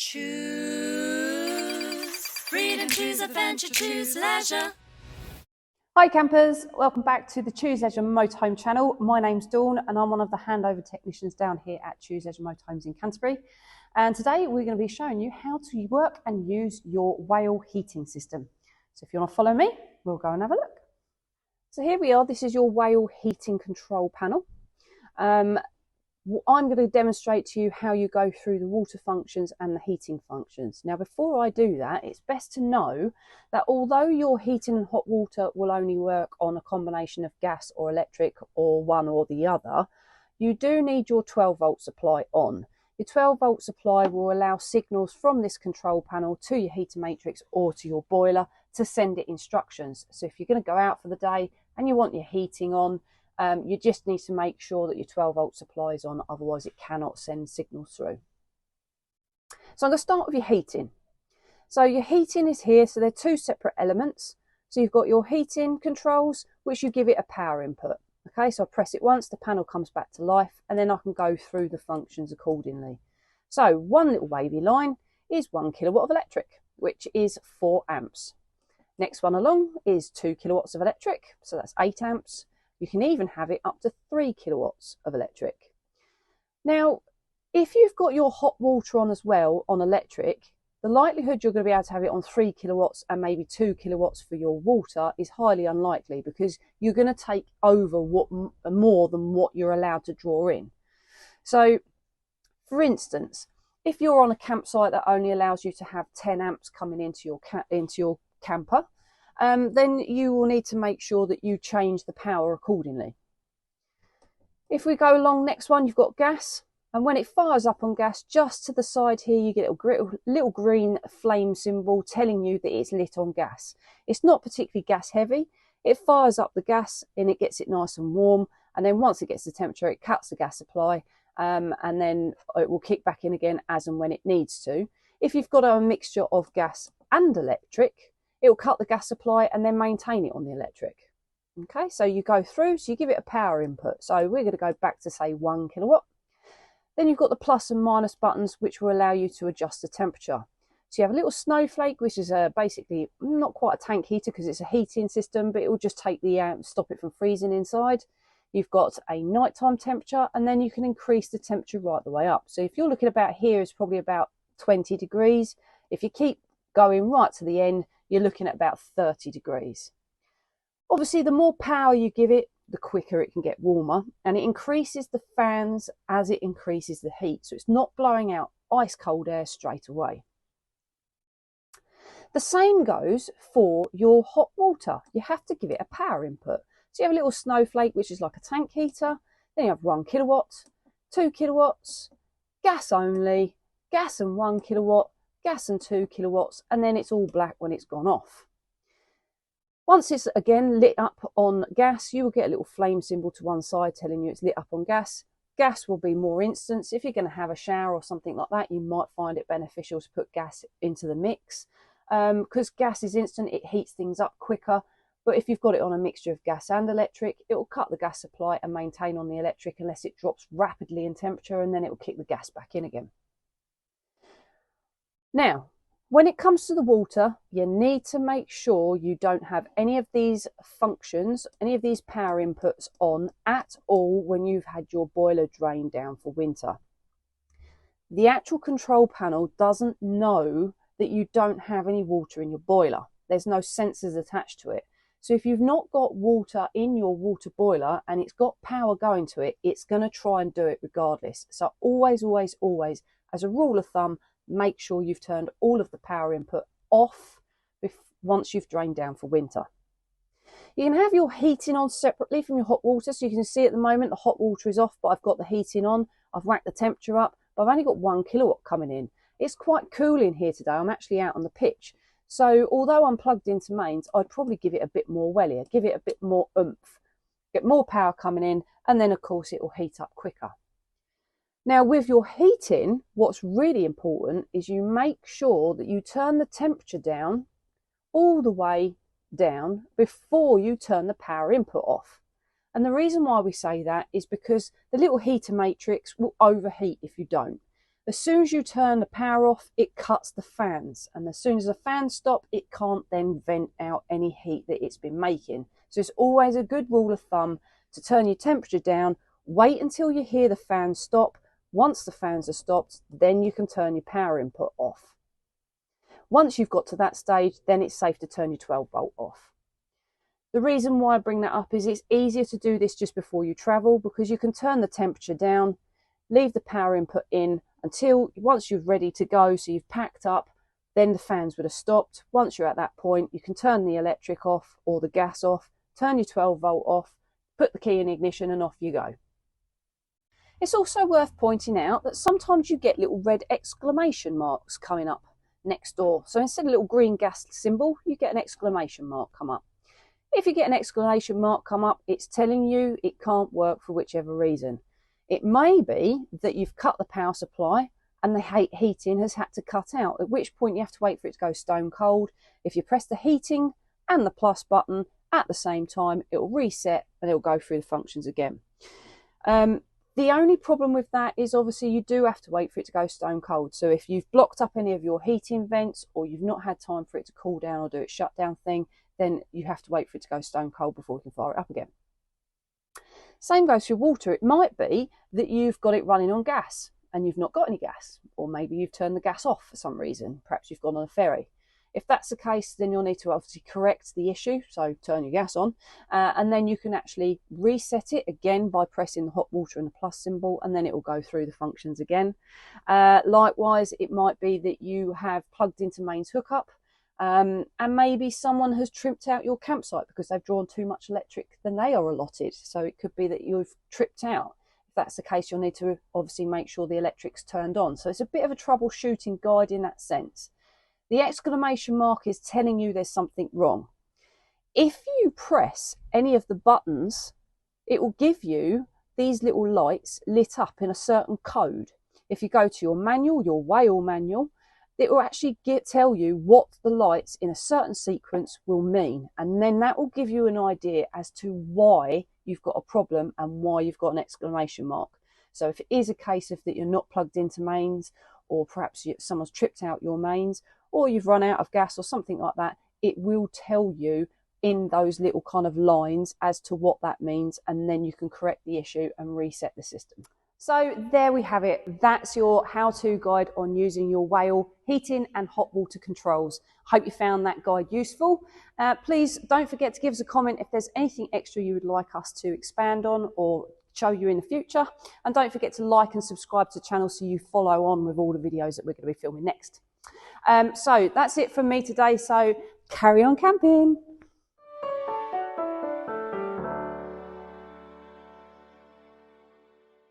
Choose freedom, choose adventure, choose leisure. Hi campers, welcome back to the Choose Leisure Motorhome channel. My name's Dawn and I'm one of the handover technicians down here at Choose Leisure Motorhomes in Canterbury. And today we're going to be showing you how to work and use your whale heating system. So if you want to follow me, we'll go and have a look. So here we are, this is your whale heating control panel. I'm going to demonstrate to you how you go through the water functions and the heating functions. Now before I do that, it's best to know that although your heating and hot water will only work on a combination of gas or electric or one or the other, you do need your 12-volt supply on. Your 12-volt supply will allow signals from this control panel to your heater matrix or to your boiler to send it instructions. So if you're going to go out for the day and you want your heating on, you just need to make sure that your 12-volt supply is on, otherwise it cannot send signals through. So I'm going to start with your heating. So your heating is here, so they're two separate elements. So you've got your heating controls, which you give it a power input. Okay, so I press it once, the panel comes back to life, and then I can go through the functions accordingly. So one little wavy line is 1 kilowatt of electric, which is 4 amps. Next one along is 2 kilowatts of electric, so that's 8 amps. You can even have it up to 3 kilowatts of electric. Now, if you've got your hot water on as well on electric, the likelihood you're going to be able to have it on 3 kilowatts and maybe 2 kilowatts for your water is highly unlikely, because you're going to take over more than what you're allowed to draw in. So, for instance, if you're on a campsite that only allows you to have 10 amps coming into your camper, then you will need to make sure that you change the power accordingly. If we go along, next one, you've got gas, and when it fires up on gas, just to the side here you get a little green flame symbol telling you that it's lit on gas. It's not particularly gas heavy. It fires up the gas and it gets it nice and warm, and then once it gets the temperature it cuts the gas supply, and then it will kick back in again as and when it needs to. If you've got a mixture of gas and electric, it will cut the gas supply and then maintain it on the electric. Okay, so you go through, so you give it a power input. So we're going to go back to say 1 kilowatt. Then you've got the plus and minus buttons, which will allow you to adjust the temperature. So you have a little snowflake, which is basically not quite a tank heater because it's a heating system, but it will just take the stop it from freezing inside. You've got a nighttime temperature, and then you can increase the temperature right the way up. So if you're looking about here, it's probably about 20 degrees. If you keep going right to the end, you're looking at about 30 degrees. Obviously, the more power you give it, the quicker it can get warmer, and it increases the fans as it increases the heat. So it's not blowing out ice cold air straight away. The same goes for your hot water. You have to give it a power input. So you have a little snowflake, which is like a tank heater. Then you have 1 kilowatt, 2 kilowatts, gas only, gas and 1 kilowatt, gas and 2 kilowatts, and then it's all black when it's gone off. Once it's again lit up on gas, you will get a little flame symbol to one side telling you it's lit up on gas. Gas will be more instant. If you're going to have a shower or something like that, you might find it beneficial to put gas into the mix. Because gas is instant, it heats things up quicker. But if you've got it on a mixture of gas and electric, it will cut the gas supply and maintain on the electric unless it drops rapidly in temperature, and then it will kick the gas back in again. Now, when it comes to the water, you need to make sure you don't have any of these functions, any of these power inputs on at all when you've had your boiler drained down for winter. The actual control panel doesn't know that you don't have any water in your boiler. There's no sensors attached to it. So if you've not got water in your water boiler and it's got power going to it, it's going to try and do it regardless. So always, always, always, as a rule of thumb, make sure you've turned all of the power input off once you've drained down for winter. You can have your heating on separately from your hot water. So you can see at the moment the hot water is off, but I've got the heating on. I've whacked the temperature up, but I've only got 1 kilowatt coming in. It's quite cool in here today. I'm actually out on the pitch. So although I'm plugged into mains, I'd probably give it a bit more wellier, give it a bit more oomph, get more power coming in, and then of course it will heat up quicker. Now with your heating, what's really important is you make sure that you turn the temperature down all the way down before you turn the power input off. And the reason why we say that is because the little heater matrix will overheat if you don't. As soon as you turn the power off, it cuts the fans. And as soon as the fans stop, it can't then vent out any heat that it's been making. So it's always a good rule of thumb to turn your temperature down, wait until you hear the fans stop. Once the fans are stopped, then you can turn your power input off. Once you've got to that stage, then it's safe to turn your 12 volt off. The reason why I bring that up is it's easier to do this just before you travel, because you can turn the temperature down, leave the power input in until once you're ready to go, so you've packed up, then the fans would have stopped. Once you're at that point, you can turn the electric off or the gas off, turn your 12 volt off, put the key in ignition and off you go. It's also worth pointing out that sometimes you get little red exclamation marks coming up next door. So instead of a little green gas symbol, you get an exclamation mark come up. If you get an exclamation mark come up, it's telling you it can't work for whichever reason. It may be that you've cut the power supply and the heating has had to cut out, at which point you have to wait for it to go stone cold. If you press the heating and the plus button at the same time, it will reset and it will go through the functions again. The only problem with that is obviously you do have to wait for it to go stone cold. So if you've blocked up any of your heating vents or you've not had time for it to cool down or do its shutdown thing, then you have to wait for it to go stone cold before you can fire it up again. Same goes for water. It might be that you've got it running on gas and you've not got any gas, or maybe you've turned the gas off for some reason. Perhaps you've gone on a ferry. If that's the case, then you'll need to obviously correct the issue, so turn your gas on, and then you can actually reset it again by pressing the hot water and the plus symbol, and then it will go through the functions again. Likewise, it might be that you have plugged into mains hookup, and maybe someone has tripped out your campsite because they've drawn too much electric than they are allotted. So it could be that you've tripped out. If that's the case, you'll need to obviously make sure the electric's turned on. So it's a bit of a troubleshooting guide in that sense. The exclamation mark is telling you there's something wrong. If you press any of the buttons, it will give you these little lights lit up in a certain code. If you go to your manual, your whale manual, it will actually tell you what the lights in a certain sequence will mean. And then that will give you an idea as to why you've got a problem and why you've got an exclamation mark. So if it is a case of that you're not plugged into mains, or perhaps someone's tripped out your mains, or you've run out of gas or something like that, it will tell you in those little kind of lines as to what that means, and then you can correct the issue and reset the system. So there we have it. That's your how-to guide on using your whale heating and hot water controls. Hope you found that guide useful. Please don't forget to give us a comment if there's anything extra you would like us to expand on or show you in the future. And don't forget to like and subscribe to the channel so you follow on with all the videos that we're going to be filming next. So that's it from me today. So carry on camping.